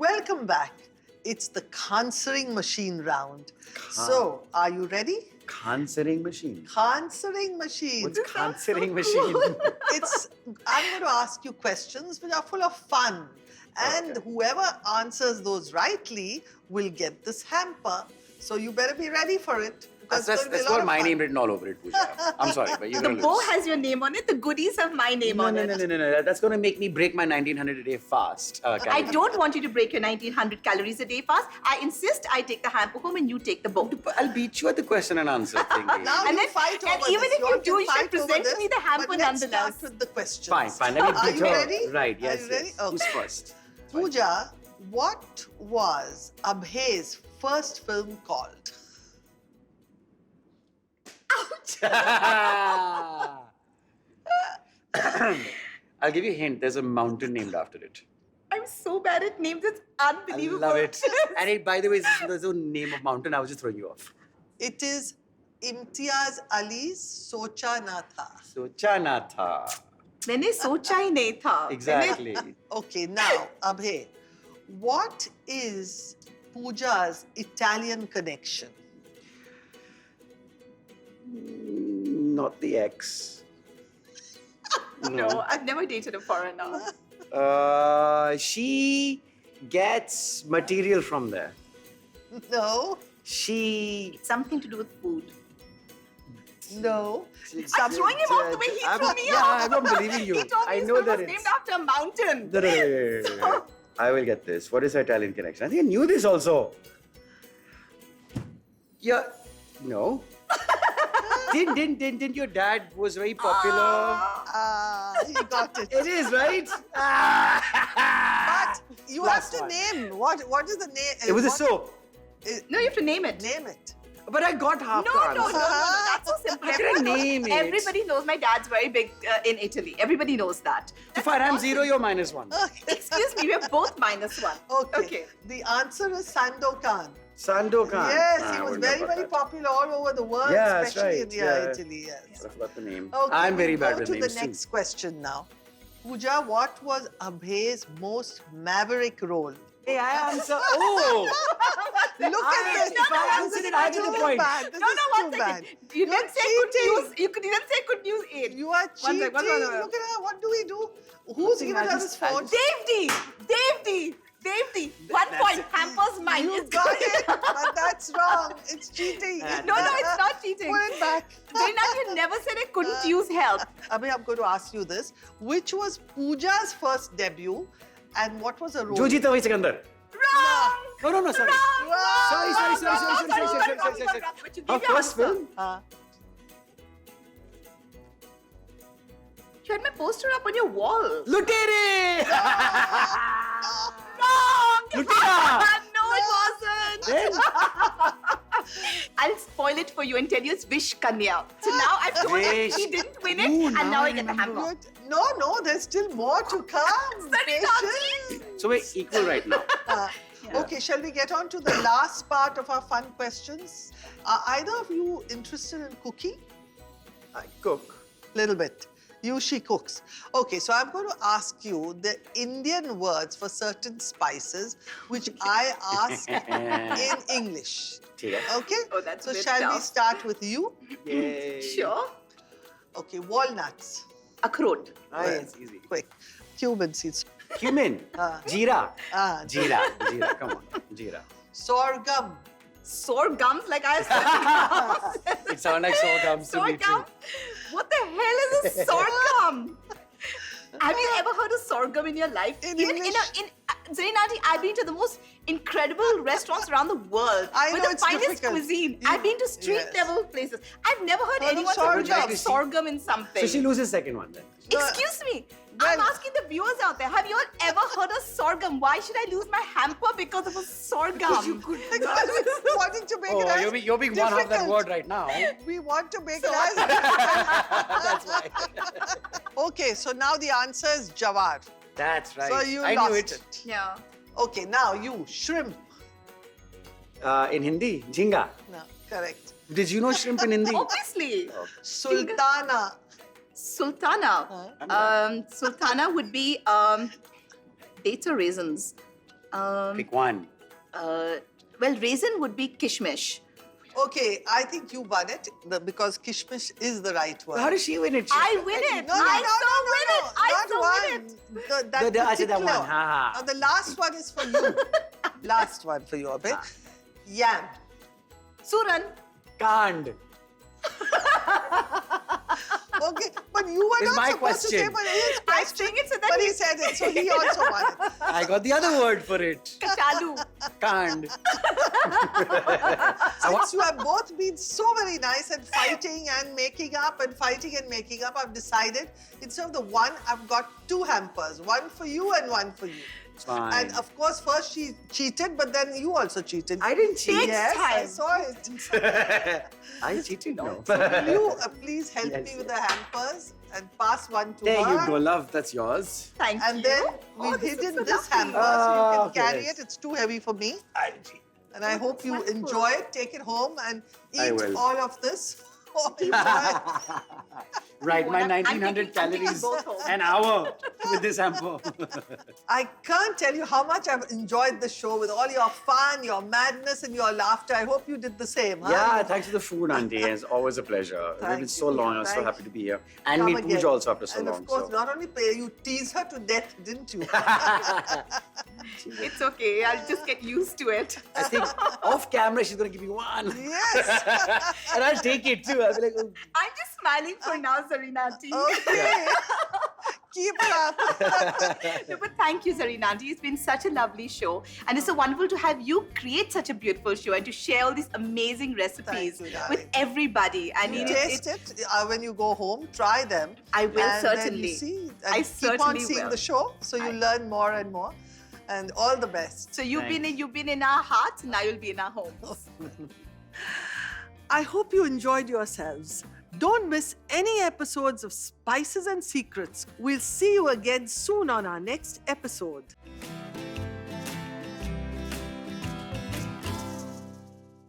Welcome back. It's the answering machine round. So, are you ready? Answering machine. Answering machine. What's answering machine? I'm going to ask you questions which are full of fun. And whoever answers those rightly will get this hamper. So you better be ready for it. That's got my name written all over it, Pooja. I'm sorry, but you're The gonna bow lose. has your name on it. The goodies have my name on it. No. That's gonna make me break my 1900 a day fast. I calorie. don't want you to break your 1900 calories a day fast. I insist I take the hamper home and you take the bow. I'll beat you at the question and answer thingy. Now And you then- fight and over even this. if you all do, can you should fight over present this, me the hamper but let's nonetheless. start with the questions. Fine. Let me Are beat you her. ready? Right, Are yes, you ready? yes. Okay. Who's first? Pooja, what was Abhay's first film called? I'll give you a hint. There's a mountain named after it. I'm so bad at names. It's unbelievable. I love it. And by the way, there's no name of mountain. I was just throwing you off. It is Imtiaz Ali's Socha Na Tha. Sochana tha. मैंने सोचा ही नहीं था. Exactly. Okay, now, Abhay, what is Pooja's Italian connection? Not the ex. No, I've never dated a foreigner. She gets material from there. No, She. It's something to do with food. no. I'm throwing him off the way he threw me Yeah, off. I'm not believing you. He told me I his know film that was it's. named after a mountain. No. I will get this. What is her Italian connection? I think I knew this also. Yeah. No. Didn't your dad was very popular? He got it. It is, right? But you have Last to one. name. What is the name? It was a soap. No, you have to name it. Name it. But I got half No, the no, no, answer. no, no. That's so simple. How can I name it? Everybody knows my dad's very big in Italy. Everybody knows that. So fine, I'm 0, you're -1. Excuse me, we're both -1. Okay. The answer is Sandokan. Sandokan. Yes, Ah, he I was wouldn't very, have got very that. popular all over the world, Yeah, that's especially right. in Yeah. Italy. Yes. I forgot the name. Okay, I'm very we'll bad go with to names the next question now. Pooja, what was Abhay's most maverick role? Hey, I answer. Oh! Look at this. If I answered it, I get the Too point. bad. This No, is no, too one bad. second. You You're didn't say good cheating. news. You didn't say good news 8. You are One cheating. sec, one. Look at her. What do we do? Who's Nothing, given I us just- his phone? Dave D. 1 point. Hamper's mine. You It's got good. it, but that's wrong. It's cheating. No, it's not cheating. Put it back. Zarina, you never said I couldn't use help. Abhay, I'm going to ask you this. Which was Pooja's first debut and what was her role? Jo Jeeta Wahi Sikandar. Wrong. No, sorry. Sorry. But you Her gave your first answer. film? You had my poster up on your wall. Lutere! Wrong! Lutera! No, it wasn't. Then? I'll spoil it for you and tell you it's Vish Kanya. So now I've told you Vish. he didn't win it, Ooh, and now now I I get the remember. hamper. Good. No, there's still more to come. Patience. So we're equal right now. Okay, shall we get on to the last part of our fun questions? Are either of you interested in cooking? I cook. Little bit. She cooks. Okay, so I'm going to ask you the Indian words for certain spices, which I ask in English. Okay. Okay? Oh, that's so a bit shall we tough. start with you? Yay. Sure. Okay, walnuts. Akhroot. Ah, it's easy. Quick. Cumin seeds. Cumin. Jeera. Ah, Jeera. Come on. Jeera. sorghum. Sore gums like I said. It sounds like sorghum to me too. Sorghum? What the hell is a sorghum? Have you ever heard of sorghum in your life? In Even English? Zarina aunty, I've been to the most incredible restaurants around the world I with know the it's finest difficult. cuisine. You- I've been to street yes. level places. I've never heard Heard of anyone sorghum? talk about Exactly. sorghum in something. So she loses second one then. Excuse me. I'm well- asking the viewers out there, have you all ever heard of sorghum? Why should I lose my hamper because of a sorghum? Because we're wanting to make it as Oh, you're being one half that difficult. word right now. We want to make it as That's why. Okay, so now the answer is jawar. That's right. So you I lost knew it. Yeah. Okay, now you, shrimp. In Hindi, jhinga. No, correct. Did you know shrimp in Hindi? Obviously. Sultana. Sultana. Sultana would be dates or raisins. Pick one. Well, raisin would be kishmish. Okay, I think you won it because kishmish is the right word. How does she win it? I win it. I so win it. I not so one. win it. That That one. particular. Ha, ha. Now the last one is for you. Last one for you, Abhay. Yam. Suran. Can't. Okay, but you were It's not my supposed to say, question. but his I question. think it's so that But he he- said it, so he also won it. I got the other word for it. Kachalu. Can't. Since you have both been so very nice and fighting and making up and fighting and making up, I've decided instead of the one, I've got two hampers. One for you and one for you. Fine. And of course, first she cheated, but then you also cheated. I didn't cheat. Yes, I time. saw it. I cheated now. Will you please help Yes, me with yes. the hampers and pass one to There her? you go, love. That's yours. Thank And you. then Oh, we've this is hidden so this lovely. hamper so you can Okay, carry yes. it. It's too heavy for me. I'll cheat. And I hope you wonderful. enjoy it. Take it home and I eat will. all of this. Oh, enjoy it. Right, my I'm 1900 taking calories both home. an hour with this hamper. I can't tell you how much I've enjoyed the show with all your fun, your madness, and your laughter. I hope you did the same. Huh? Yeah, thanks for the food, Auntie. It's always a pleasure. We've Thank been so you. long. I'm so Thank happy to be here. And Come meet again. Pooja also after so and long. of course, so. not only pay, you tease her to death, didn't you? It's okay. I'll just get used to it. I think off camera, she's going to give me one. Yes. And I'll take it too. I'll be like, oh. I'm just smiling for now, Zarina auntie. Okay. Keep it up. No, but thank you, Zarina auntie. It's been such a lovely show. And it's so wonderful to have you create such a beautiful show and to share all these amazing recipes Thank you, darling. with everybody. I mean, You taste it when you go home. Try them. I will and Then certainly. you see, I and keep on certainly seeing will. the show, so you learn more and more. And all the best. So you've been in our hearts, now you'll be in our homes. I hope you enjoyed yourselves. Don't miss any episodes of Spices and Secrets. We'll see you again soon on our next episode.